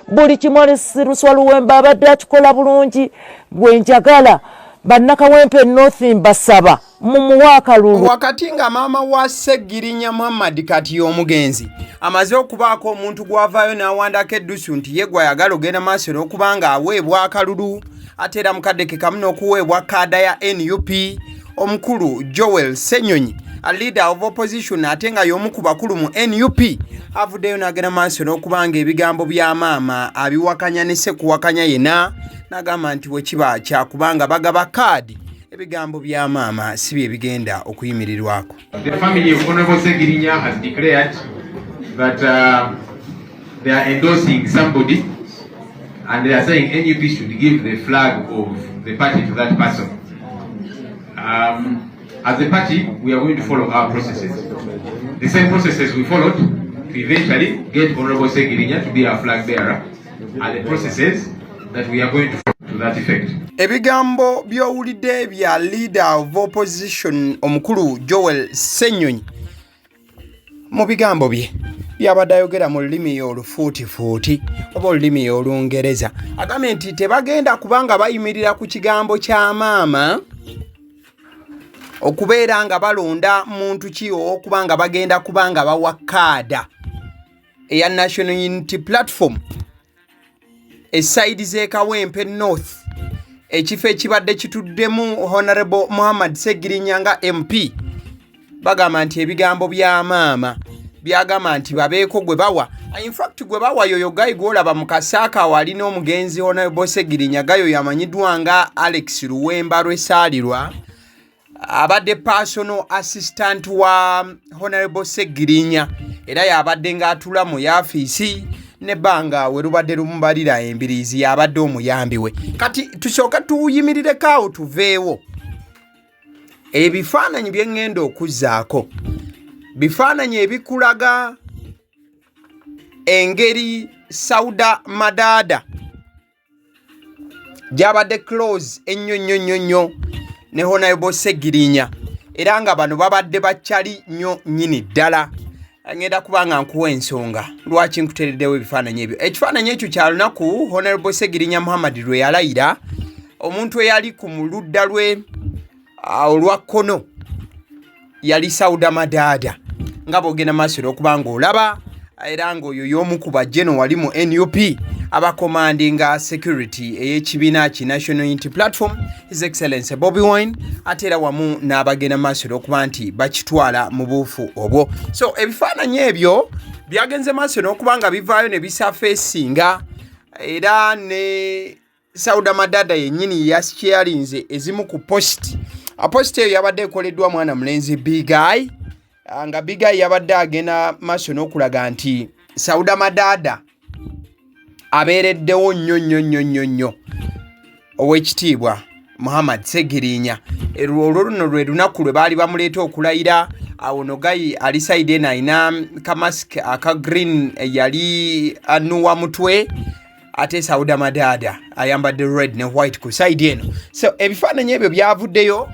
buli kimwali Siruswa Luwemba abadde akikola bulungi bwe njagala bannakawempe North mbasaba mumuwa akalulu. Wakati nga maama wa Ssegirinya Muhammad kati omugenzi amaze okubaako omuntu gwavaayo n'awandako eddusu nti ye gwayagala ogenda maaso n'okubanga aweebwa akalulu ate era mukaddeke kamu n'okuweebwa kaada ya NUP omukulu Joel Ssenyonyi a leader of opposition ate nga y'omu ku bakulu mu NUP avuddeyo n'agenda maaso n'okubanga ebigambo bya maama abiwakanya ne sekuwakanya yena n'agamba nti bwe kiba kyakubanga bagaba kaadi ebigambo bya maama si bye bigenda okuyimirirwako. The family of Honorable Ssegirinya has declared that they are endorsing somebody and they are saying NUP should give the flag of the party to that person. As a party, we are going to follow our processes. The same processes we followed to eventually get Honorable Ssegirinya to be our flag bearer are the processes that we are going to follow to that effect. Ebigambo by'owulidde bya leader of opposition omukulu Joel Ssenyonyi mu bigambo bye byabadde ayogera mu lulimi olufuutifuuti oba olulimi olungereza agambye nti tebagenda kubanga bayimirira ku kigambo kya maama okubeera nga balonda muntu ki okubanga bagenda kubanga bawa kaada eya National Unity Platform esaidi z'ekawempe North ekifo ekibadde kituddemu Honorable Muhammad Ssegirinya nga MP bagamba nti ebigambo bya maama byagamba nti babeeko gwe bawa. In fact gwe bawa yoyo gayi gwolaba mu kasaaka walina omugenzi Honorable Ssegirinya gayo yamanyiddwa nga Alex Luwemba Lwesaalirwa abadde personal assistant wa Honorable Ssegirinya era yabadde ng'atula mu yafisi nebanga we lubadde lumubalira embirizi yabadde omuyambi we. Kati tusooka tuyimirireko tuveewo ebifaananyi bye ŋŋenda okuzzaako bifaananyi ebikulaga engeri Sauda Madaada gyabadde close ennyo ne Honorable Ssegirinya era nga bano babadde bakyali nnyo nnyini ddala. Ngenda kubanga nkuwa ensonga lwaki nkuteereddewo ebifaananyi ebyo. Ekifaananyi ekyo kya lunaku Honorable Ssegirinya Muhammad lwe yalayira omuntu eyali ku muludda lwe olwa kkono yali Sauda Madaada nga bw'ogenda maaso okubanga olaba era ng'oyo y'omu ku bajjeno wali mu NUP abakomandinga security ey'ekibiina ki National Unity Platform His Excellency Bobi ate era wamu n'abagenda maaso okuba nti bakitwala mu buufu obwo. So ebifaananyi ebyo byagenze maaso n'okuba nga bivaayo ne bisafeesinga era ne Sauda Madaada yennyini yasharinze ezimu ku post. Post eyo yabadde ekoleddwa mwana mulenzi Big Guy nga Big Guy yabadde agenda maaso n'okulaga nti Sauda Madaada abeereddewo nnyo ow'ekitiibwa Muhammad Ssegirinya. Olwo luno lwe lunaku lwe baali bamuleeta okulayira awo Nogayi ali side eno ayina kamask aka green yali anuwa mutwe ate Sauda Madaada ayambadde red ne white ku side eno. So ebifaananyi ebyo byavuddeyo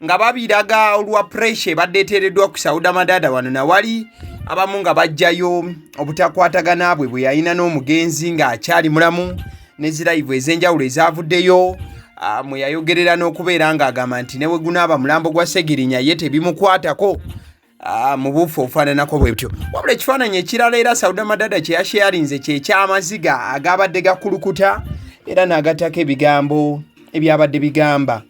nga babiraga olwa pressure badde eteereddwa ku Sauda Madaada wano na wali abamu nga bajjayo obutakwatagana bwe yayina n'omugenzi ng'akyali mulamu n'ezirayivu ez'enjawulo ezavuddeyo mwe yayogerera n'okubeera ng'agamba nti newe gunaaba mulambo gwa Ssegirinya ye tebimukwatako mu buufu obufaananako bwe butyo. Wabula ekifaananyi ekirala era Sauda Madaada kye yasharinze kye ky'amaziga agabadde gakulukuta era n'agattako ebigambo ebyabadde bigamba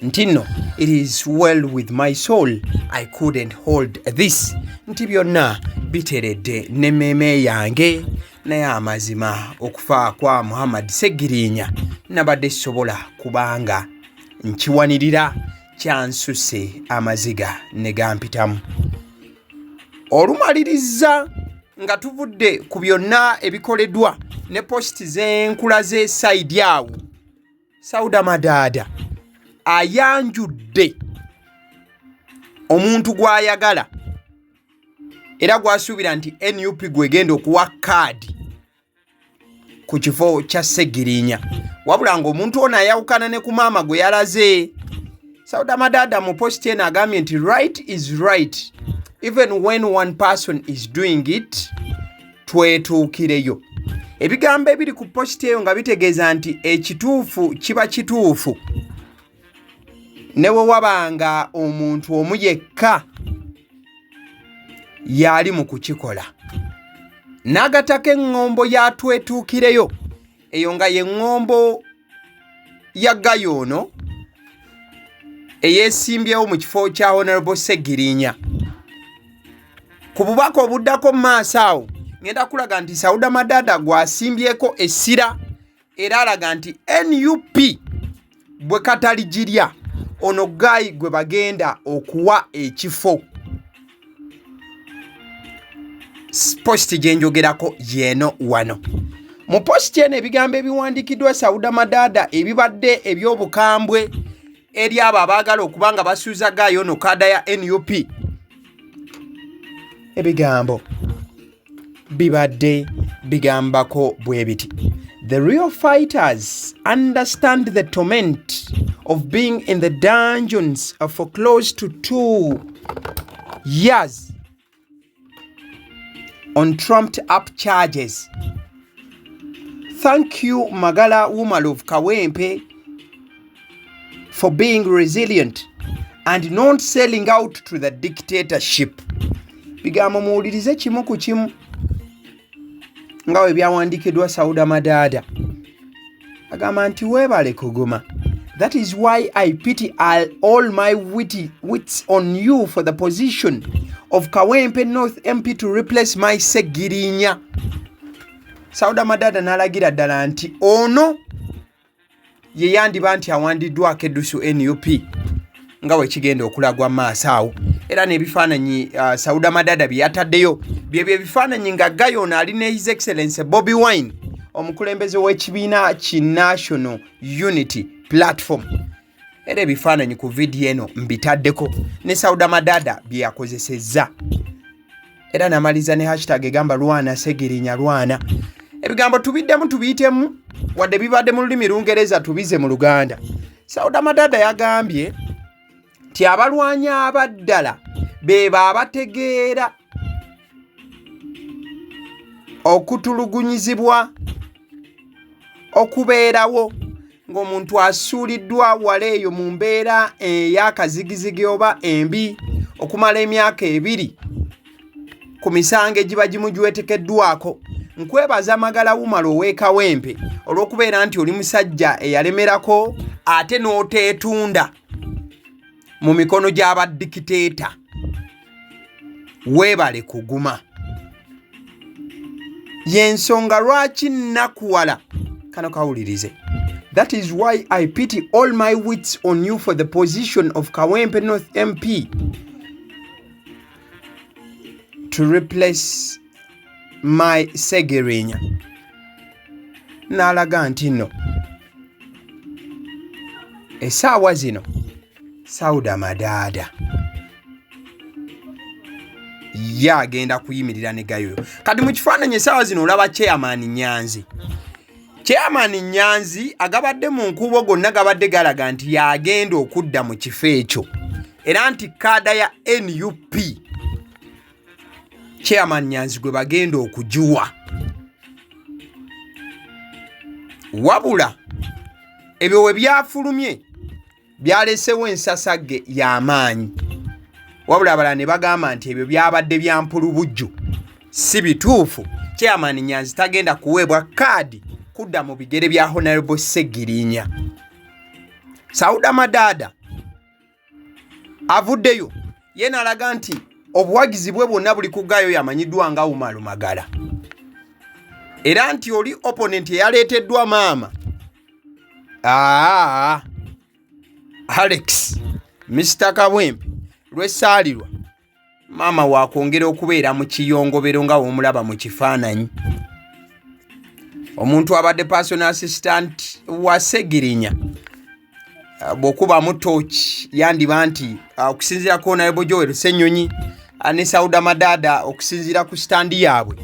nti nno it is well with my soul I couldn't hold this nti byonna biteredde n'emmeeme yange naye amazima okufa kwa Muhammad Ssegirinya nabadde sobola kubanga nkiwanirira kyansuse amaziga ne gampitamu. Olumaliriza nga tuvudde ku byonna ebikoleddwa ne posti z'enkula z'esayidi awo Sauda Madaada ayanjudde omuntu gw'ayagala era gw'asuubira nti NUP gwegenda okuwa kaadi ku kifo kya Ssegirinya wabula ng'omuntu ono ayawukana ne ku maama gwe yalaze. Sauda Madaada mu posti eno agambye nti right is right even when one person is doing it twetuukireyo. ebigambo ebiri ku post eyo nga bitegeeza nti ekituufu kiba kituufu ne bwe wabanga omuntu omu yekka yali mu kukikola. N'agatako eŋŋombo yatwetuukireyo eyo nga ye ŋŋombo ya Gayono eyeesimbyewo mu kifo kya Honorable Ssegirinya. Ku bubaka obuddako mu maaso awo ngenda kulaga nti Sauda Madaada gwasimbyeko essira era alaga nti NUP bwe kataligirya ono Guy gwe bagenda okuwa ekifo. Post gye njogerako yeno wano. Mu post eno ebigambo ebiwandiikiddwa Sauda Madaada ebibadde eby'obukambwe eri abo abaagala okuba nga basuuza Guy ono kaada ya NUP. Ebigambo bibadde bigambako bwe biti. The real fighters understand the torment of being in the dungeons for close to 2 years on trumped up charges. Thank you, Magala Umar of Kawempe, for being resilient and not selling out to the dictatorship. Bigambo muwulirize kimu ku kimu nga bwe byawandiikiddwa Sauda Madaada. Agamba nti weebale kuguma. That is why I pity all my wits on you for the position of Kawempe North MP to replace my Ssegirinya. Sauda Madaada n'alagira ddala nti ono ye yandiba nti awandiddwako eddusu NUP nga bwe kigenda okulagwa maaso awo. Era n'ebifaananyi Sauda Madaada bye yataddeyo bye bifaananyi nga Gayono ali ne His Excellency Bobi Wine omukulembeze w'ekibiina ki National Unity Platform. Era ebifaananyi ku vidiyo eno mbitaddeko ne Sauda Madaada bye yakozesezza. Era namaliza ne hashtag egamba lwana Ssegirinya lwana. Ebigambo tubiddemu tubiyitemu wadde bibadde mu lulimi Lungereza tubize mu Luganda. Sauda Madaada yagambye nti abalwanyi abaddala beba abategeera okutulugunyizibwa okubeerawo ng'omuntu asuuliddwa wala eyo mu mbeera ey'akazigizigi oba embi okumala emyaka 2 ku misango egiba gimujwetekeddwako. Nkwebaza Magala Umar ow'Ekawempe olw'okubeera nti oli musajja eyalemerako ate n'oteetunda mu mikono gy'abadikiteeta. Weebale kuguma. Yensonga lwaki nnakuwala kano kawulirize. That is why I pity all my wits on you for the position of Kawempe North MP to replace my Ssegirinya. N'alaga nti nno essaawa zino Sauda Madaada yagenda kuyimirira ne Gayo. Kati mu kifaananyi essaawa zino olaba Chairman Nyanzi. Chairman Nyanzi agabadde mu nkubo gonna gabadde galaga nti yagenda okudda mu kifo ekyo era nti kaada ya NUP Chairman Nyanzi gwe bagenda okujuwa. Wabula ebyo we byafulumye byalesewo ensasagge y'amaanyi. Wabula abalala ne bagamba nti ebyo byabadde bya mpulubujju si bituufu. Chairman Nyanzi tagenda kuweebwa kaadi kudda mu bigere bya Honorable Ssegirinya. Sauda Madaada avuddeyo ye n'alaga nti obuwagizi bwe bwonna buli ku Gayo yamanyiddwa nga Umar Magala. Era nti oli opponent eyaleeteddwa Maama Alex Mr. Kawempe lw'essaalirwa Maama waakwongera okubeera mu kiyongobero nga w'omulaba mu kifaananyi. Omuntu abadde personal assistant wa Ssegirinya bw'okuba mu torch yandiba nti okusinziira ku Honorable Joel Ssenyonyi ne Sauda Madaada okusinziira ku standi yaabwe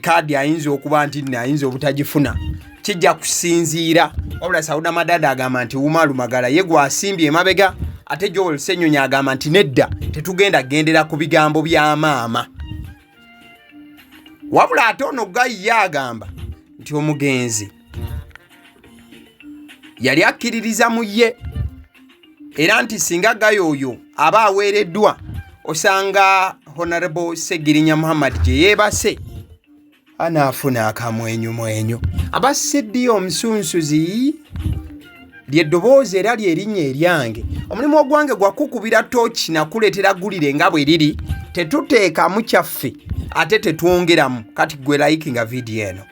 kaadi ayinza okuba nti ayinza obutagifuna kijja kusinziira. Wabula Sauda Madaada agamba nti Umar Magala ye gwasimbye emabega ate Joel Ssenyonyi agamba nti nedda tetugenda gendera ku bigambo bya Maama. wabula ate ono Gayi agamba nti omugenzi yali akkiririza mu ye era nti singa Gayi oyo aba aweereddwa osanga Honorable Ssegirinya Muhammad gye yeebase anaafuna akamwenyumwenyu abaseddiyo omusunsuzi lyeddoboozi era lyerinnya eryange omulimu ogwange gwakukubira tooki nakuleetera gulire nga bwe liri tetuteekamu kyaffe ate tetwongeramu kati gwe likinga vidiyo eno